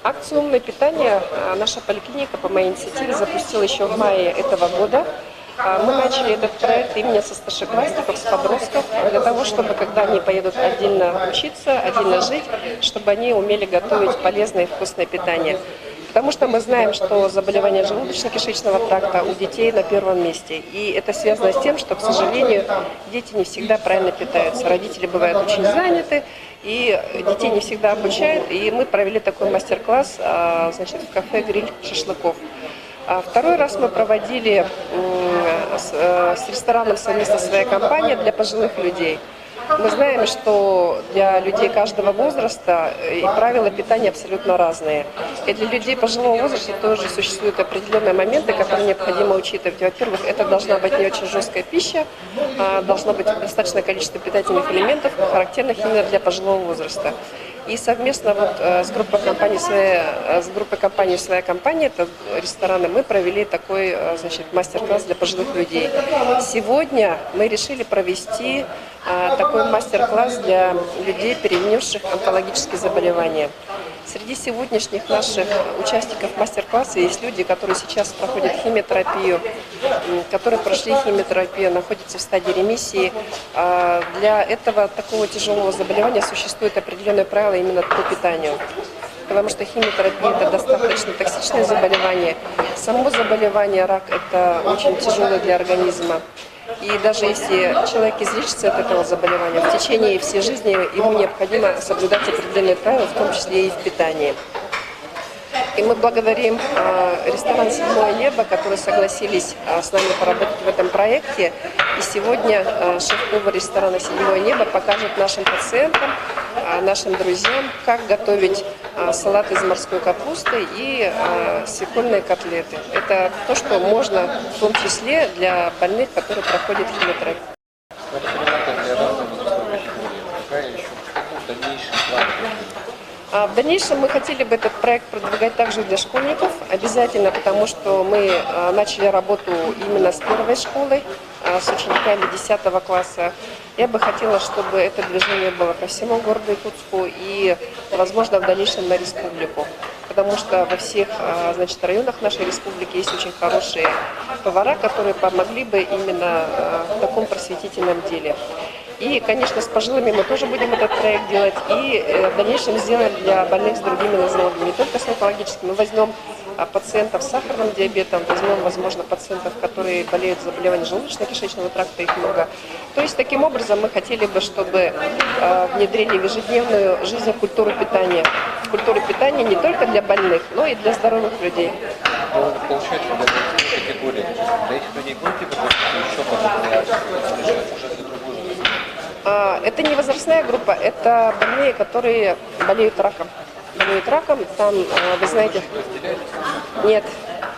Акцию «Умное питание» наша поликлиника по моей инициативе запустила еще в мае этого года. Мы начали этот проект именно со старшеклассников, с подростков, для того, чтобы, когда они поедут отдельно учиться, отдельно жить, чтобы они умели готовить полезное и вкусное питание. Потому что мы знаем, что заболевания желудочно-кишечного тракта у детей на первом месте. И это связано с тем, что, к сожалению, дети не всегда правильно питаются. Родители бывают очень заняты, и детей не всегда обучают. И мы провели такой мастер-класс, значит, в кафе «Гриль шашлыков». Второй раз мы проводили с рестораном совместно своя компания для пожилых людей. Мы знаем, что для людей каждого возраста и правила питания абсолютно разные. И для людей пожилого возраста тоже существуют определенные моменты, которые необходимо учитывать. Во-первых, это должна быть не очень жесткая пища, должно быть достаточное количество питательных элементов, характерных именно для пожилого возраста. И совместно с группой компании «Своя компания», это рестораны, мы провели такой, значит, мастер-класс для пожилых людей. Сегодня мы решили провести такой мастер-класс для людей, перенесших онкологические заболевания. Среди сегодняшних наших участников мастер-класса есть люди, которые сейчас проходят химиотерапию, которые прошли химиотерапию, находятся в стадии ремиссии. Для этого такого тяжелого заболевания существуют определенные правила именно по питанию. Потому что химиотерапия – это достаточно токсичное заболевание. Само заболевание, рак – это очень тяжелое для организма. И даже если человек излечится от этого заболевания, в течение всей жизни ему необходимо соблюдать определенные правила, в том числе и в питании. И мы благодарим ресторан «Седьмое небо», которые согласились с нами поработать в этом проекте. И сегодня шеф-повар ресторана «Седьмое небо» покажет нашим пациентам, нашим друзьям, как готовить салат из морской капусты и свекольные котлеты. Это то, что можно в том числе для больных, которые проходят химиотерапию. В дальнейшем мы хотели бы этот проект продвигать также для школьников, обязательно, потому что мы начали работу именно с первой школы, с учениками 10 класса. Я бы хотела, чтобы это движение было по всему городу Якутску и, возможно, в дальнейшем на республику. Потому что во всех, значит, районах нашей республики есть очень хорошие повара, которые помогли бы именно в таком просветительном деле. И, конечно, с пожилыми мы тоже будем этот проект делать. И в дальнейшем сделаем для больных с другими нозологиями, не только с онкологическими. Мы возьмем пациентов с сахарным диабетом, возьмем, возможно, пациентов, которые болеют заболеванием желудочно-кишечного тракта, их много. То есть, таким образом, мы хотели бы, чтобы внедрили в ежедневную жизнь культуру питания. Культуру питания не только для больных, но и для здоровых людей. Получается, для категории. Для этих людей будете еще подобные уже для другой возраст? Это не возрастная группа, это больные, которые болеют раком. Там, вы знаете, нет,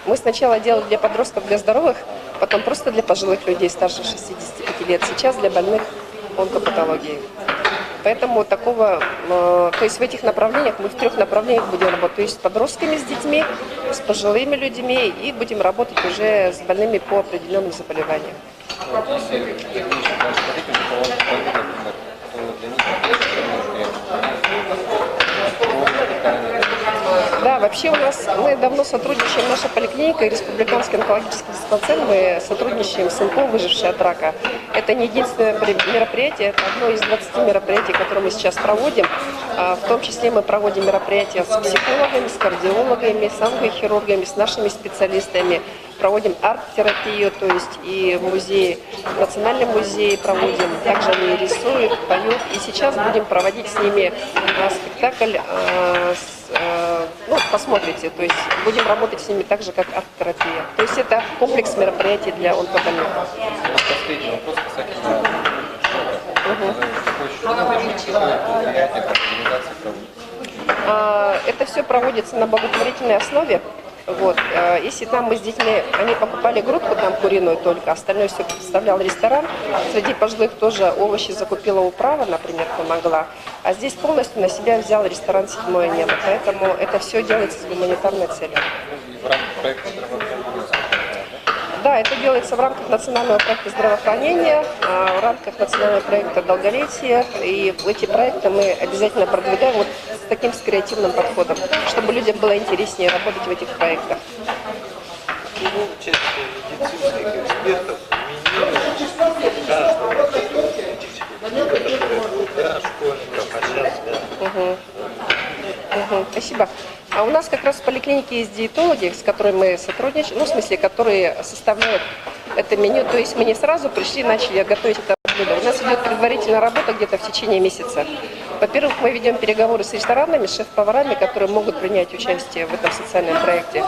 мы сначала делали для подростков, для здоровых, потом просто для пожилых людей старше 65 лет, сейчас для больных онкопатологией. Поэтому такого, то есть в этих направлениях, мы в 3 направлениях будем работать, то есть с подростками, с детьми, с пожилыми людьми и будем работать уже с больными по определенным заболеваниям. Да, вообще у нас, мы давно сотрудничаем, наша поликлиника и Республиканский онкологический диспансер, мы сотрудничаем с НКО «Выжившие от рака». Это не единственное мероприятие, это одно из 20 мероприятий, которые мы сейчас проводим. В том числе мы проводим мероприятия с психологами, с кардиологами, с онкохирургами, с нашими специалистами. Проводим арт-терапию, то есть и в музее, в Национальном музее проводим. Также они рисуют, поют. И сейчас будем проводить с ними спектакль, ну, посмотрите, то есть будем работать с ними так же, как арт-терапия. То есть это комплекс мероприятий для онкобольных. Последний вопрос касательно это все проводится на благотворительной основе. Вот. Если там мы с детьми, они покупали грудку там куриную только, остальное все представлял ресторан. Среди пожилых тоже овощи закупила управа, например, помогла. А здесь полностью на себя взял ресторан «Седьмое небо». Поэтому это все делается с гуманитарной целью. Да, это делается в рамках национального проекта здравоохранения, в рамках национального проекта долголетия. И эти проекты мы обязательно продвигаем вот с таким креативным подходом, чтобы люди людям было интереснее работать в этих проектах. Ну, часть медицинских экспертов меню каждого этих для школьников, а сейчас Спасибо. А у нас как раз в поликлинике есть диетологи, с которыми мы сотрудничаем, ну, в смысле, которые составляют это меню. То есть мы не сразу пришли, начали готовить это блюдо. У нас идет предварительная работа где-то в течение месяца. Во-первых, мы ведем переговоры с ресторанами, с шеф-поварами, которые могут принять участие в этом социальном проекте.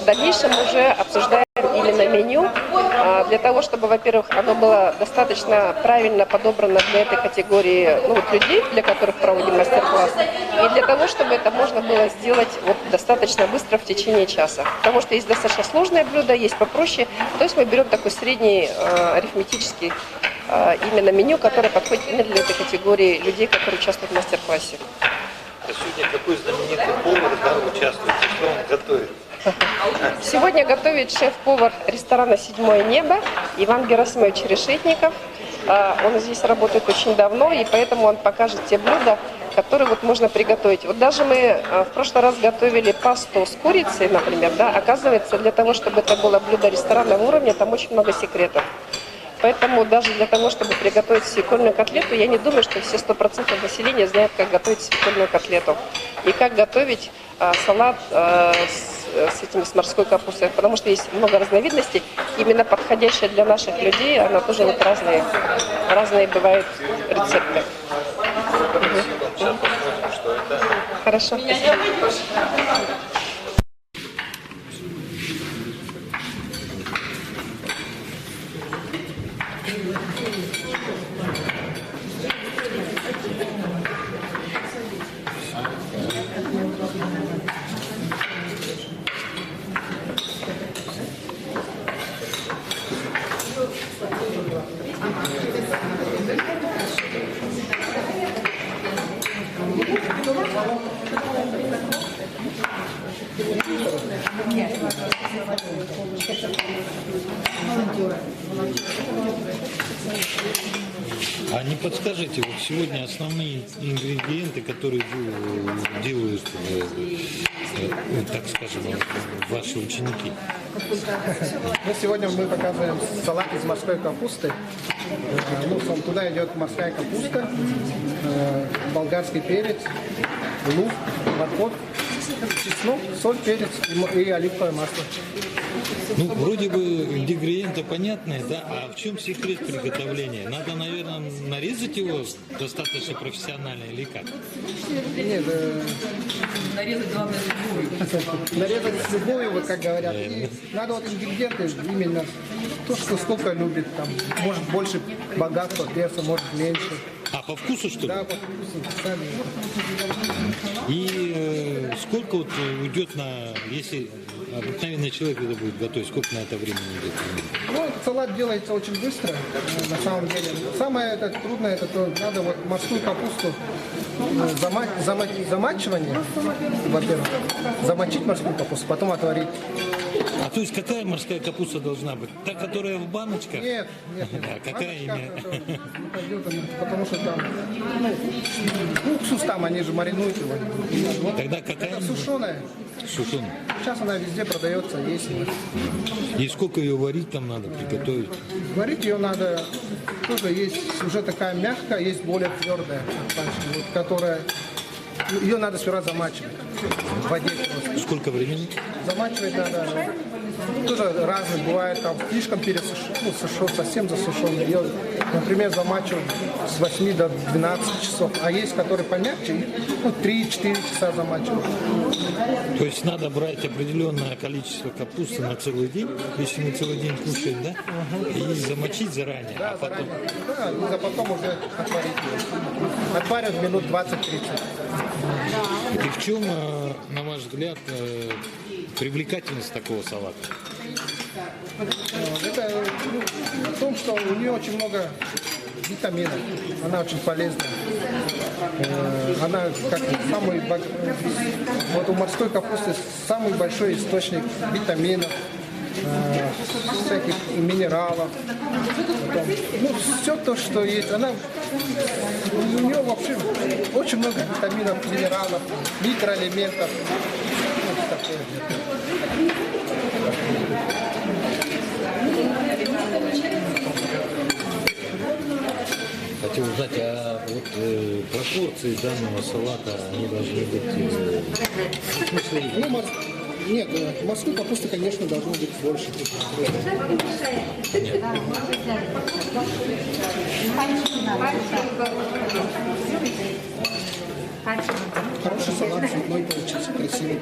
В дальнейшем уже обсуждаем именно меню, для того, чтобы, во-первых, оно было достаточно правильно подобрано для этой категории людей, для которых проводим мастер-класс, и для того, чтобы это можно было сделать достаточно быстро в течение часа. Потому что есть достаточно сложные блюда, есть попроще. То есть мы берем такой средний арифметический именно меню, которое подходит именно для этой категории людей, которые участвуют в мастер-классе. А сегодня какой знаменитый повар участвует, что он готовит? Сегодня готовит шеф-повар ресторана «Седьмое небо» Иван Герасимович Решетников. Он здесь работает очень давно, и поэтому он покажет те блюда, которые можно приготовить. Вот даже мы в прошлый раз готовили пасту с курицей, например, да, оказывается, для того, чтобы это было блюдо ресторанного уровня, там очень много секретов. Поэтому даже для того, чтобы приготовить свекольную котлету, я не думаю, что все 100% населения знают, как готовить свекольную котлету. И как готовить салат с морской капустой. Потому что есть много разновидностей. Именно подходящая для наших людей, она тоже разные бывают рецепты. Сейчас посмотрим, что это. Хорошо. А не подскажите, вот сегодня основные ингредиенты, которые делают, так скажем, ваши ученики? Сегодня мы показываем салат из морской капусты. Туда идет морская капуста, болгарский перец, лук, морковь, чеснок, соль, перец и оливковое масло. Ну, вроде бы ингредиенты понятные, да? А в чем секрет приготовления? Надо, наверное, нарезать его достаточно профессионально или как? Нет, нарезать главное с любовью. Нарезать с любовью, как говорят. И надо ингредиенты именно то, что сколько любит. Там, может больше богатства перца, может меньше. А по вкусу, что ли? Да, по вкусу. Сами. И сколько уйдет если обыкновенный человек это будет готовить, сколько на это времени идет? Этот салат делается очень быстро, на самом деле. Самое трудное, надо морскую капусту замачивание, во-первых, замочить морскую капусту, потом отварить. А то есть какая морская капуста должна быть? Та, которая в баночках? Нет. А какая именно? Потому что там, уксус там, они же маринуют его. Тогда какая? Это сушеная. Сушеная. Сейчас она везде продается, есть. И сколько ее варить там надо, приготовить? Варить ее надо, тоже есть уже такая мягкая, есть более твердая, которая, ее надо сперва замачивать в воде просто. Сколько времени? Замачивать надо, тоже разные бывает, там слишком совсем засушенный. Ее, например, замачивают с 8 до 12 часов, а есть, которые помягче, 3-4 часа замачивают. То есть надо брать определенное количество капусты на целый день, если мы целый день кушаем, да? И замочить заранее, Да, а потом... заранее. Да, и потом уже отварить ее. Отваривать минут 20-30. И в чем, на ваш взгляд, привлекательность такого салата? Это в том, что у нее очень много витаминов. Она очень полезная. Она как самый у морской капусты самый большой источник витаминов, всяких минералов. Потом, все то, что есть. У нее вообще очень много витаминов, минералов, микроэлементов. пропорции данного салата, они должны быть, в смысле, Ну, нет, морской капусты, конечно, должно быть больше. Хороший салат, цветной получился, красивый.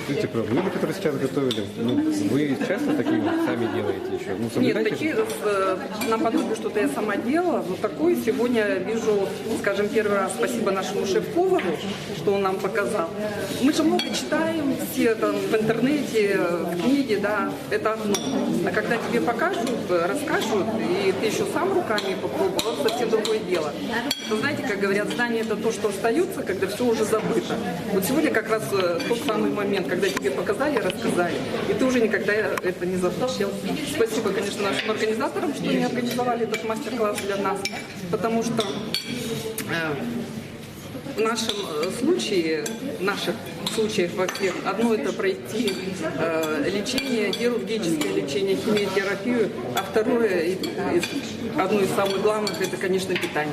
Эти блюда, которые сейчас готовили, ну, вы часто такие сами делаете еще? Ну, Нет, соблюдаете такие же? наподобие что-то я сама делала, но такое сегодня вижу, скажем, первый раз спасибо нашему шеф-повару, что он нам показал. Мы же много читаем, все там в интернете, в книге, да, это одно. А когда тебе покажут, расскажут, и ты еще сам руками попробовал, это совсем другое дело. Вы знаете, как говорят, знание это то, что остается, когда все уже забыто. Вот сегодня как раз тот самый момент, когда тебе показали, рассказали, и ты уже никогда это не забудешь. Спасибо, конечно, нашим организаторам, что они организовали этот мастер-класс для нас, потому что в нашем случае, в наших случаях во всех, одно это пройти лечение, хирургическое лечение, химиотерапию, а второе, одно из самых главных, это, конечно, питание.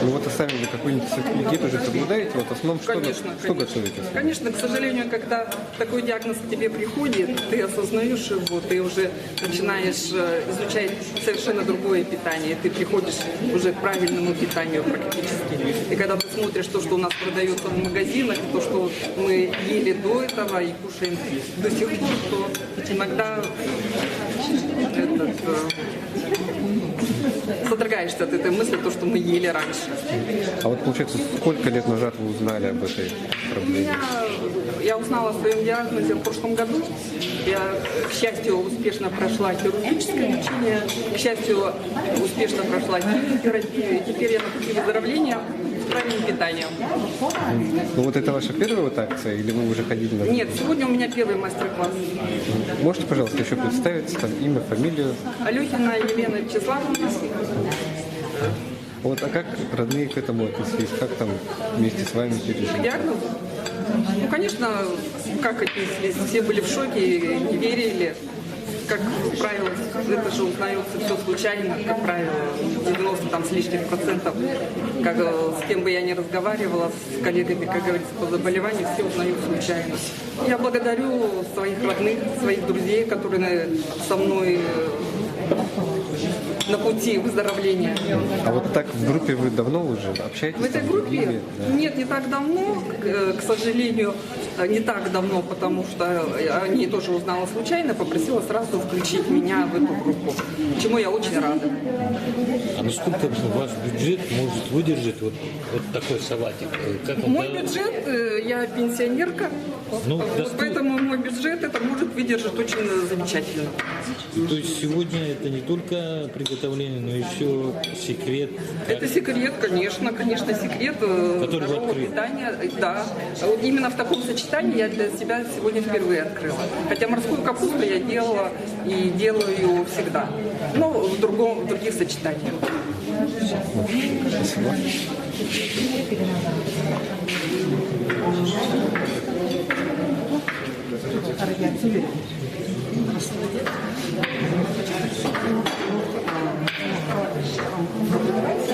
Ну вот, а сами вы какую-нибудь диету уже соблюдаете? Вот в основном что готовите? Конечно, к сожалению, когда такой диагноз к тебе приходит, ты осознаешь его, ты уже начинаешь изучать совершенно другое питание, ты приходишь уже к правильному питанию практически. И когда ты смотришь то, что у нас продается в магазинах, то, что мы ели до этого и кушаем до сих пор, то иногда содрогаешься от этой мысли, то, что мы ели раньше. А вот получается, сколько лет назад вы узнали об этой проблеме? Я узнала о своем диагнозе в прошлом году. Я, к счастью, успешно прошла хирургическое лечение, к счастью, успешно прошла химиотерапию. И теперь я на пути выздоровления с правильным питанием. Ну вот это ваша первая вот акция, или вы уже ходили на... Нет, сегодня у меня первый мастер-класс. Можете, пожалуйста, еще представиться, там, имя, фамилию? Алехина Елена Вячеславовна. Вот, а как родные к этому отнеслись? Как там вместе с вами пережили? Диагноз? Ну, конечно, как отнеслись? Все были в шоке, не верили. Как правило, это же узнается все случайно, как правило, 90 там, с лишним процентов. Как, с кем бы я ни разговаривала, с коллегами, как говорится, по заболеванию, все узнают случайно. Я благодарю своих родных, своих друзей, которые со мной на пути выздоровления. А вот так в группе вы давно уже общаетесь? В этой там, с группе другими? Да. нет, не так давно, к сожалению, не так давно, потому что о ней тоже узнала случайно, попросила сразу включить меня в эту группу, чему я очень рада. а насколько ваш бюджет может выдержать вот такой салатик? Как он Мой бюджет, я пенсионерка, Ну, вот достойно. поэтому мой бюджет это может выдержать очень замечательно. То есть сегодня это не только приготовление, но еще секрет. Это секрет, конечно, секрет Который вы здорового открыли. питания. Да. Вот именно в таком сочетании я для себя сегодня впервые открыла. Хотя морскую капусту я делала и делаю всегда, но в других сочетаниях. Спасибо.